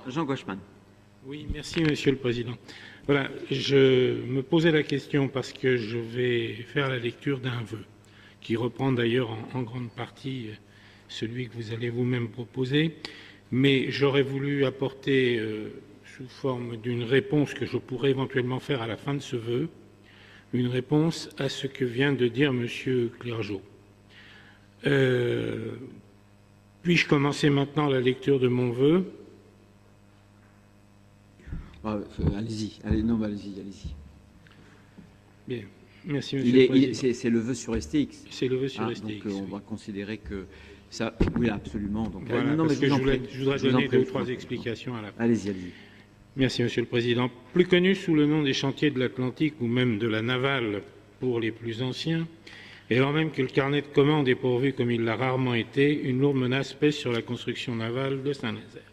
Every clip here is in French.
Jean Gauchmann. Oui, merci Monsieur le Président. Voilà, je me posais la question parce que je vais faire la lecture d'un vœu, qui reprend d'ailleurs en grande partie celui que vous allez vous-même proposer, mais j'aurais voulu apporter sous forme d'une réponse que je pourrais éventuellement faire à la fin de ce vœu, une réponse à ce que vient de dire Monsieur Clergeau. Puis-je commencer maintenant la lecture de mon vœu? Allez-y, allez-y. Bien, merci Monsieur le Président. C'est le vœu sur STX. C'est le vœu sur STX. Donc on va considérer que ça... Oui, absolument. Donc, voilà, parce que je voudrais donner 2 ou 3 explications à la fin. Allez-y. Merci Monsieur le Président. Plus connu sous le nom des chantiers de l'Atlantique ou même de la navale pour les plus anciens, et alors même que le carnet de commandes est pourvu comme il l'a rarement été, une lourde menace pèse sur la construction navale de Saint-Nazaire.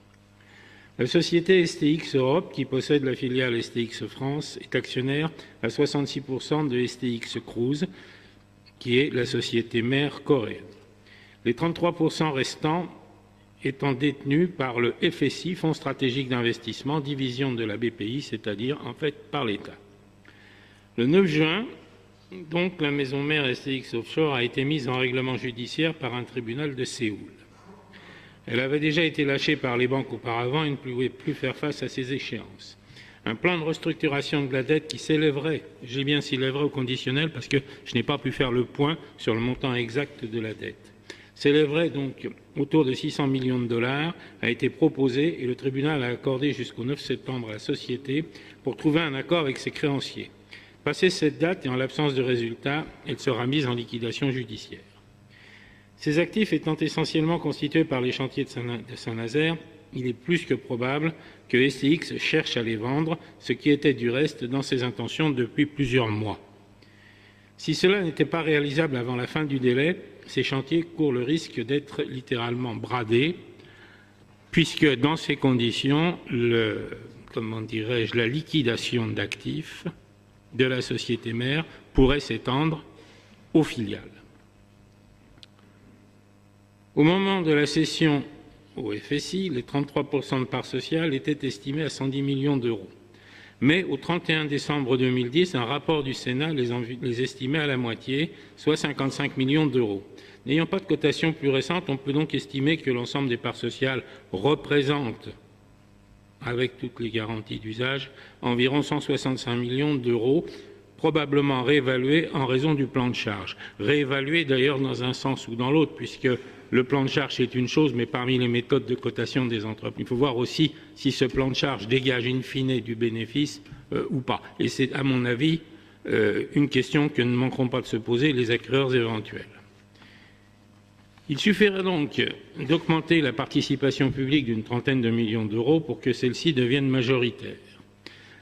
La société STX Europe, qui possède la filiale STX France, est actionnaire à 66% de STX Cruise, qui est la société mère coréenne. Les 33% restants étant détenus par le FSI, Fonds stratégique d'investissement, division de la BPI, c'est-à-dire en fait par l'État. Le 9 juin, donc, la maison mère STX Offshore a été mise en règlement judiciaire par un tribunal de Séoul. Elle avait déjà été lâchée par les banques auparavant et ne pouvait plus faire face à ces échéances. Un plan de restructuration de la dette qui s'élèverait, j'ai bien s'élèverait au conditionnel parce que je n'ai pas pu faire le point sur le montant exact de la dette, s'élèverait donc autour de 600 millions de dollars, a été proposé et le tribunal a accordé jusqu'au 9 septembre à la société pour trouver un accord avec ses créanciers. Passé cette date et en l'absence de résultat, elle sera mise en liquidation judiciaire. Ces actifs étant essentiellement constitués par les chantiers de Saint-Nazaire, il est plus que probable que STX cherche à les vendre, ce qui était du reste dans ses intentions depuis plusieurs mois. Si cela n'était pas réalisable avant la fin du délai, ces chantiers courent le risque d'être littéralement bradés, puisque dans ces conditions, la liquidation d'actifs de la société mère pourrait s'étendre aux filiales. Au moment de la cession au FSI, les 33% de parts sociales étaient estimés à 110 millions d'euros. Mais au 31 décembre 2010, un rapport du Sénat les estimait à la moitié, soit 55 millions d'euros. N'ayant pas de cotation plus récente, on peut donc estimer que l'ensemble des parts sociales représente, avec toutes les garanties d'usage, environ 165 millions d'euros, probablement réévalués en raison du plan de charge. Réévalués d'ailleurs dans un sens ou dans l'autre, puisque le plan de charge est une chose, mais parmi les méthodes de cotation des entreprises, il faut voir aussi si ce plan de charge dégage in fine du bénéfice ou pas. Et c'est, à mon avis, une question que ne manqueront pas de se poser les acquéreurs éventuels. Il suffirait donc d'augmenter la participation publique d'une trentaine de millions d'euros pour que celle-ci devienne majoritaire.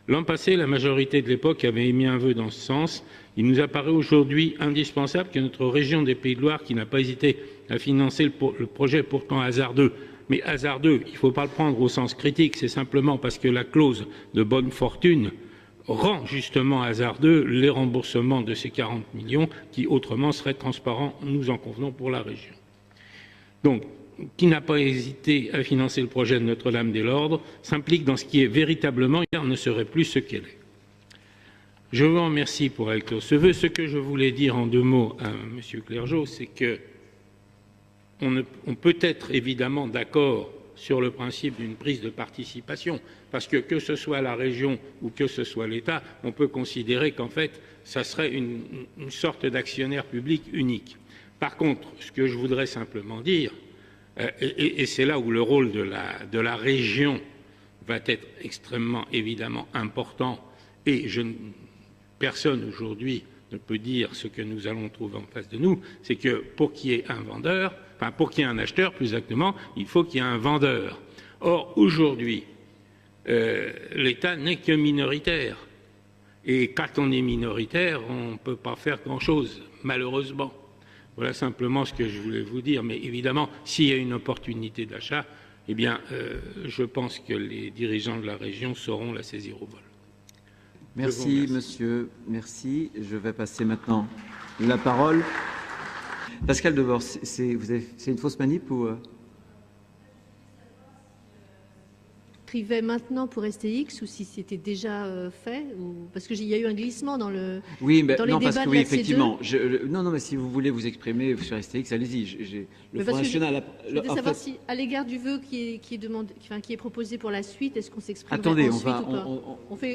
L'an passé, la majorité de l'époque avait émis un vœu dans ce sens. Il nous apparaît aujourd'hui indispensable que notre région des Pays de Loire, qui n'a pas hésité à financer le projet pourtant hasardeux, mais hasardeux, il ne faut pas le prendre au sens critique, c'est simplement parce que la clause de bonne fortune rend justement hasardeux les remboursements de ces 40 millions qui autrement seraient transparents, nous en convenons, pour la région. Donc, qui n'a pas hésité à financer le projet de Notre-Dame-des-Lordes, s'implique dans ce qui est véritablement, car ne serait plus ce qu'elle est. Je vous remercie pour la lecture de ce vœu. Ce que je voulais dire en 2 mots à M. Clergeau, c'est que on peut être évidemment d'accord sur le principe d'une prise de participation, parce que ce soit la région ou que ce soit l'État, on peut considérer qu'en fait, ça serait une sorte d'actionnaire public unique. Par contre, ce que je voudrais simplement dire, et c'est là où le rôle de la région va être extrêmement évidemment important, et personne aujourd'hui ne peut dire ce que nous allons trouver en face de nous, c'est que pour qu'il y ait un vendeur, enfin pour qu'il y ait un acheteur plus exactement, il faut qu'il y ait un vendeur. Or, aujourd'hui, l'État n'est que minoritaire. Et quand on est minoritaire, on ne peut pas faire grand-chose, malheureusement. Voilà simplement ce que je voulais vous dire. Mais évidemment, s'il y a une opportunité d'achat, eh bien, je pense que les dirigeants de la région sauront la saisir au vol. Merci, monsieur. Merci. Je vais passer maintenant la parole. Pascal Debord, c'est une fausse manip ou s'inscrivait maintenant pour STX ou si c'était déjà fait parce qu'il y a eu un glissement dans le oui, mais dans les non, débats parce que de oui, la effectivement. C2. Non, mais si vous voulez vous exprimer sur STX, allez-y. Le Front Parce que National. je voulais savoir si, à l'égard du vœu qui est proposé pour la suite, est-ce qu'on s'exprimerait Attendez, ensuite ou pas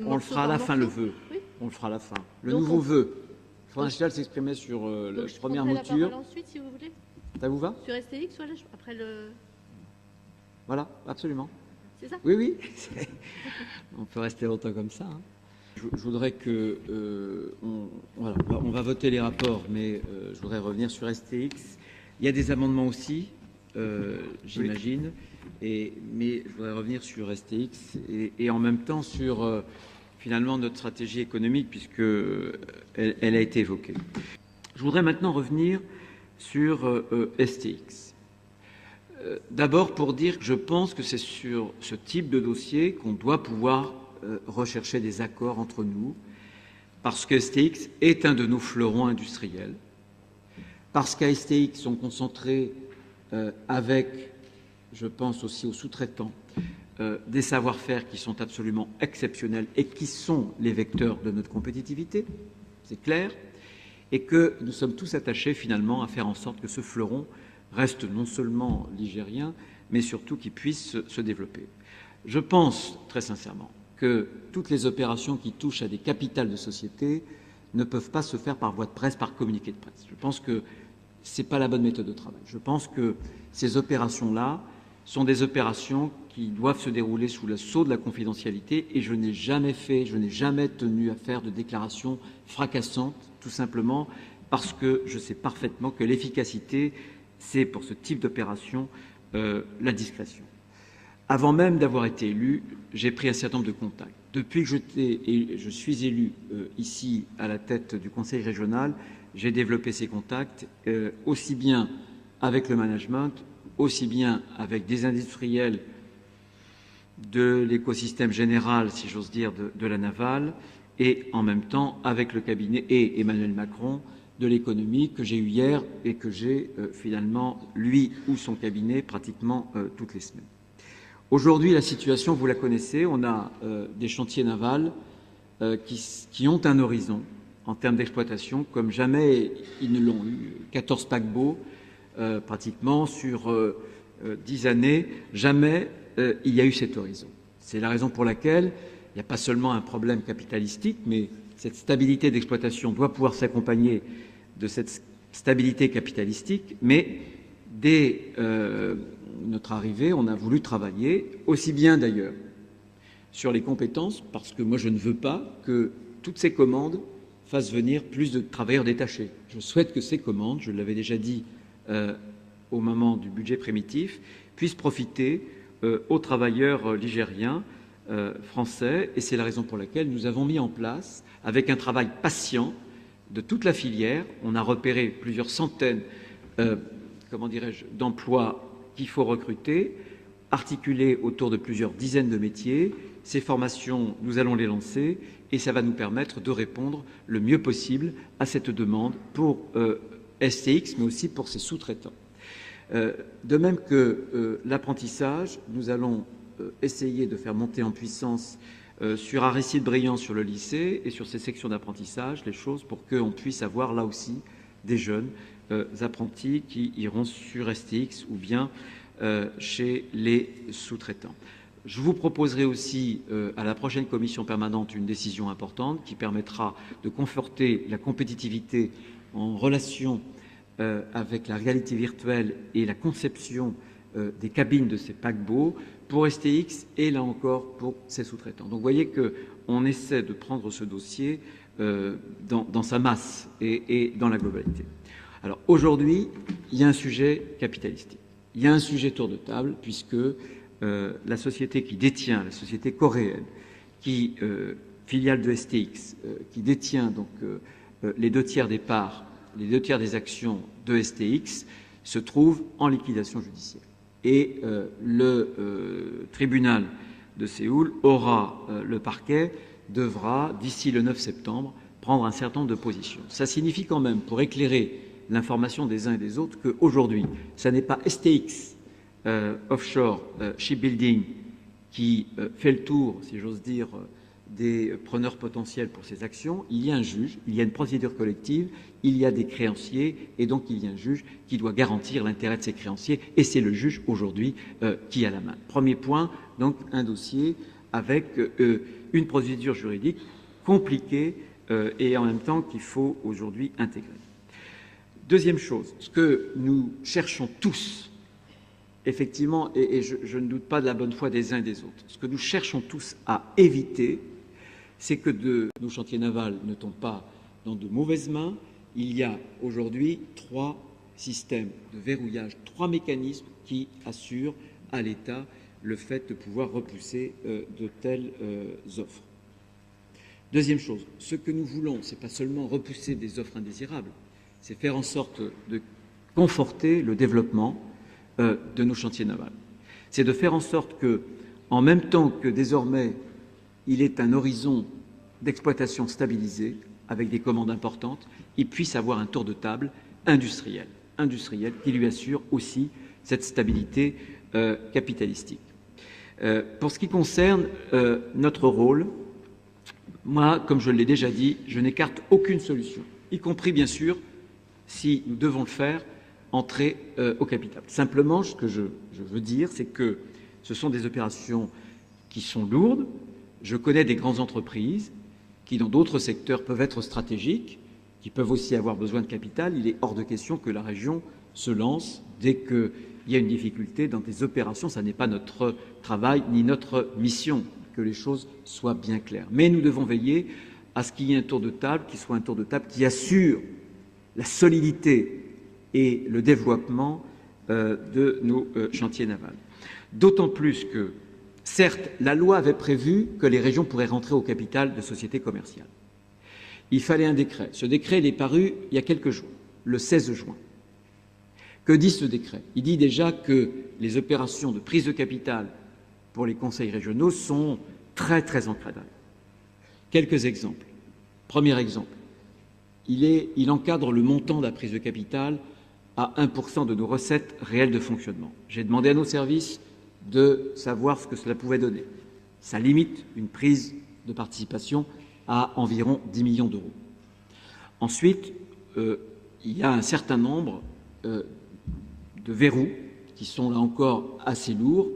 on le fera à la fin, le vœu. Oui. On le fera à la fin. Le Donc nouveau vœu. Le Front National s'exprimait sur la première mouture. mouture. La parole ensuite, si vous voulez. Ça vous va? Sur STX, voilà, après le. Voilà, absolument. C'est ça? Oui. On peut rester longtemps comme ça. Hein. Je voudrais que... voilà, on va voter les rapports, mais je voudrais revenir sur STX. Il y a des amendements aussi, j'imagine, mais je voudrais revenir sur STX et en même temps sur, finalement, notre stratégie économique, puisque elle a été évoquée. Je voudrais maintenant revenir sur STX. D'abord pour dire que je pense que c'est sur ce type de dossier qu'on doit pouvoir rechercher des accords entre nous, parce que STX est un de nos fleurons industriels, parce qu'à STX sont concentrés avec, je pense aussi aux sous-traitants, des savoir-faire qui sont absolument exceptionnels et qui sont les vecteurs de notre compétitivité, c'est clair, et que nous sommes tous attachés finalement à faire en sorte que ce fleuron reste non seulement ligérien, mais surtout qu'il puisse se développer. Je pense très sincèrement que toutes les opérations qui touchent à des capitales de société ne peuvent pas se faire par voie de presse, par communiqué de presse. Je pense que ce n'est pas la bonne méthode de travail. Je pense que ces opérations-là sont des opérations qui doivent se dérouler sous le sceau de la confidentialité et je n'ai jamais tenu à faire de déclarations fracassantes, tout simplement parce que je sais parfaitement que l'efficacité, c'est pour ce type d'opération la discrétion. Avant même d'avoir été élu, j'ai pris un certain nombre de contacts. Depuis que je suis élu ici à la tête du conseil régional, j'ai développé ces contacts aussi bien avec le management, aussi bien avec des industriels de l'écosystème général, si j'ose dire, de la navale, et en même temps avec le cabinet et Emmanuel Macron de l'économie que j'ai eu hier et que j'ai finalement, lui ou son cabinet, pratiquement toutes les semaines. Aujourd'hui, la situation, vous la connaissez, on a des chantiers navals qui ont un horizon en termes d'exploitation, comme jamais ils ne l'ont eu. 14 paquebots, pratiquement, sur 10 années, jamais il y a eu cet horizon. C'est la raison pour laquelle il n'y a pas seulement un problème capitalistique, mais cette stabilité d'exploitation doit pouvoir s'accompagner de cette stabilité capitalistique, mais dès notre arrivée, on a voulu travailler, aussi bien d'ailleurs sur les compétences, parce que moi je ne veux pas que toutes ces commandes fassent venir plus de travailleurs détachés. Je souhaite que ces commandes, je l'avais déjà dit au moment du budget primitif, puissent profiter aux travailleurs ligériens, français, et c'est la raison pour laquelle nous avons mis en place, avec un travail patient de toute la filière, on a repéré plusieurs centaines d'emplois qu'il faut recruter, articulés autour de plusieurs dizaines de métiers. Ces formations, nous allons les lancer et ça va nous permettre de répondre le mieux possible à cette demande pour STX, mais aussi pour ses sous-traitants. De même que l'apprentissage, nous allons essayer de faire monter en puissance sur Aristide Briand sur le lycée et sur ces sections d'apprentissage les choses pour qu'on puisse avoir là aussi des jeunes apprentis qui iront sur STX ou bien chez les sous-traitants. Je vous proposerai aussi à la prochaine commission permanente une décision importante qui permettra de conforter la compétitivité en relation avec la réalité virtuelle et la conception des cabines de ces paquebots pour STX et là encore pour ses sous-traitants. Donc vous voyez qu'on essaie de prendre ce dossier dans sa masse et dans la globalité. Alors aujourd'hui, il y a un sujet capitalistique. Il y a un sujet tour de table puisque la société qui détient, la société coréenne, qui, filiale de STX, qui détient donc les 2 tiers des parts, les 2 tiers des actions de STX, se trouve en liquidation judiciaire. Et le tribunal de Séoul le parquet devra, d'ici le 9 septembre, prendre un certain nombre de positions. Ça signifie quand même, pour éclairer l'information des uns et des autres, qu'aujourd'hui, ça n'est pas STX Offshore Shipbuilding qui fait le tour, si j'ose dire, des preneurs potentiels pour ces actions, il y a un juge, il y a une procédure collective, il y a des créanciers, et donc il y a un juge qui doit garantir l'intérêt de ces créanciers, et c'est le juge aujourd'hui qui a la main. Premier point, donc un dossier avec une procédure juridique compliquée et en même temps qu'il faut aujourd'hui intégrer. Deuxième chose, ce que nous cherchons tous, effectivement, et je ne doute pas de la bonne foi des uns et des autres, ce que nous cherchons tous à éviter, c'est que nos chantiers navals ne tombent pas dans de mauvaises mains. Il y a aujourd'hui 3 systèmes de verrouillage, 3 mécanismes qui assurent à l'État le fait de pouvoir repousser de telles offres. Deuxième chose, ce que nous voulons, ce n'est pas seulement repousser des offres indésirables, c'est faire en sorte de conforter le développement de nos chantiers navals. C'est de faire en sorte que, en même temps que désormais il est un horizon d'exploitation stabilisé, avec des commandes importantes, il puisse avoir un tour de table industriel qui lui assure aussi cette stabilité capitalistique. Pour ce qui concerne notre rôle, moi, comme je l'ai déjà dit, je n'écarte aucune solution, y compris bien sûr, si nous devons le faire, entrer au capital. Simplement, ce que je veux dire, c'est que ce sont des opérations qui sont lourdes. Je connais des grandes entreprises qui, dans d'autres secteurs, peuvent être stratégiques, qui peuvent aussi avoir besoin de capital. Il est hors de question que la région se lance dès qu'il y a une difficulté dans des opérations. Ça n'est pas notre travail ni notre mission, que les choses soient bien claires. Mais nous devons veiller à ce qu'il y ait un tour de table qui soit un tour de table qui assure la solidité et le développement de nos chantiers navals. D'autant plus que, certes, la loi avait prévu que les régions pourraient rentrer au capital de sociétés commerciales. Il fallait un décret. Ce décret, il est paru il y a quelques jours, le 16 juin. Que dit ce décret? Il dit déjà que les opérations de prise de capital pour les conseils régionaux sont très, très encadrées. Quelques exemples. Premier exemple, il encadre le montant de la prise de capital à 1% de nos recettes réelles de fonctionnement. J'ai demandé à nos services de savoir ce que cela pouvait donner. Ça limite une prise de participation à environ 10 millions d'euros. Ensuite, il y a un certain nombre de verrous qui sont là encore assez lourds,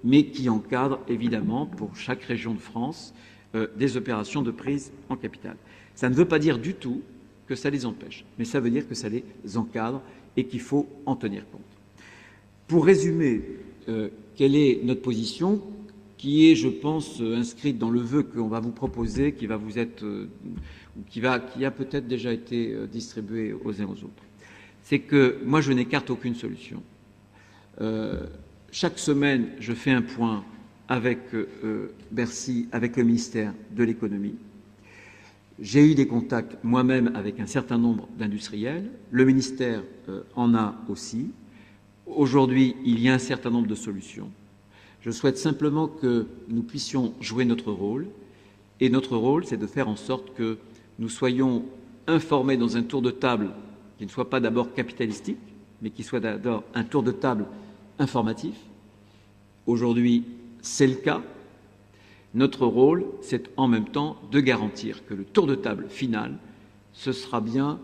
mais qui encadrent évidemment pour chaque région de France des opérations de prise en capital. Ça ne veut pas dire du tout que ça les empêche, mais ça veut dire que ça les encadre et qu'il faut en tenir compte. Pour résumer, quelle est notre position, qui est, je pense, inscrite dans le vœu qu'on va vous proposer, qui a peut-être déjà été distribué aux uns aux autres. C'est que moi, je n'écarte aucune solution. Chaque semaine, je fais un point avec Bercy, avec le ministère de l'économie. J'ai eu des contacts moi-même avec un certain nombre d'industriels. Le ministère en a aussi. Aujourd'hui, il y a un certain nombre de solutions. Je souhaite simplement que nous puissions jouer notre rôle. Et notre rôle, c'est de faire en sorte que nous soyons informés dans un tour de table qui ne soit pas d'abord capitalistique, mais qui soit d'abord un tour de table informatif. Aujourd'hui, c'est le cas. Notre rôle, c'est en même temps de garantir que le tour de table final, ce sera bien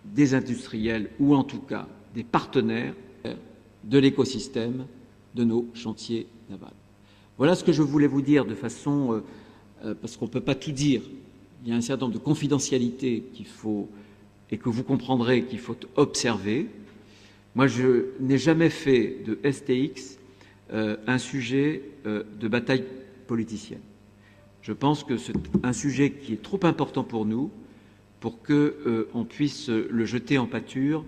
des industriels ou en tout cas des partenaires de l'écosystème de nos chantiers navals. Voilà ce que je voulais vous dire de façon, parce qu'on ne peut pas tout dire, il y a un certain nombre de confidentialités qu'il faut, et que vous comprendrez qu'il faut observer. Moi, je n'ai jamais fait de STX un sujet de bataille politicienne. Je pense que c'est un sujet qui est trop important pour nous pour qu'on puisse le jeter en pâture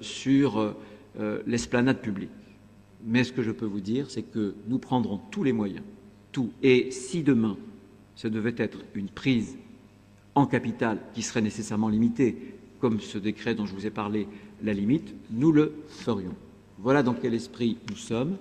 sur l'esplanade publique. Mais ce que je peux vous dire, c'est que nous prendrons tous les moyens, tout. Et si demain, ce devait être une prise en capital qui serait nécessairement limitée, comme ce décret dont je vous ai parlé la limite, nous le ferions. Voilà dans quel esprit nous sommes.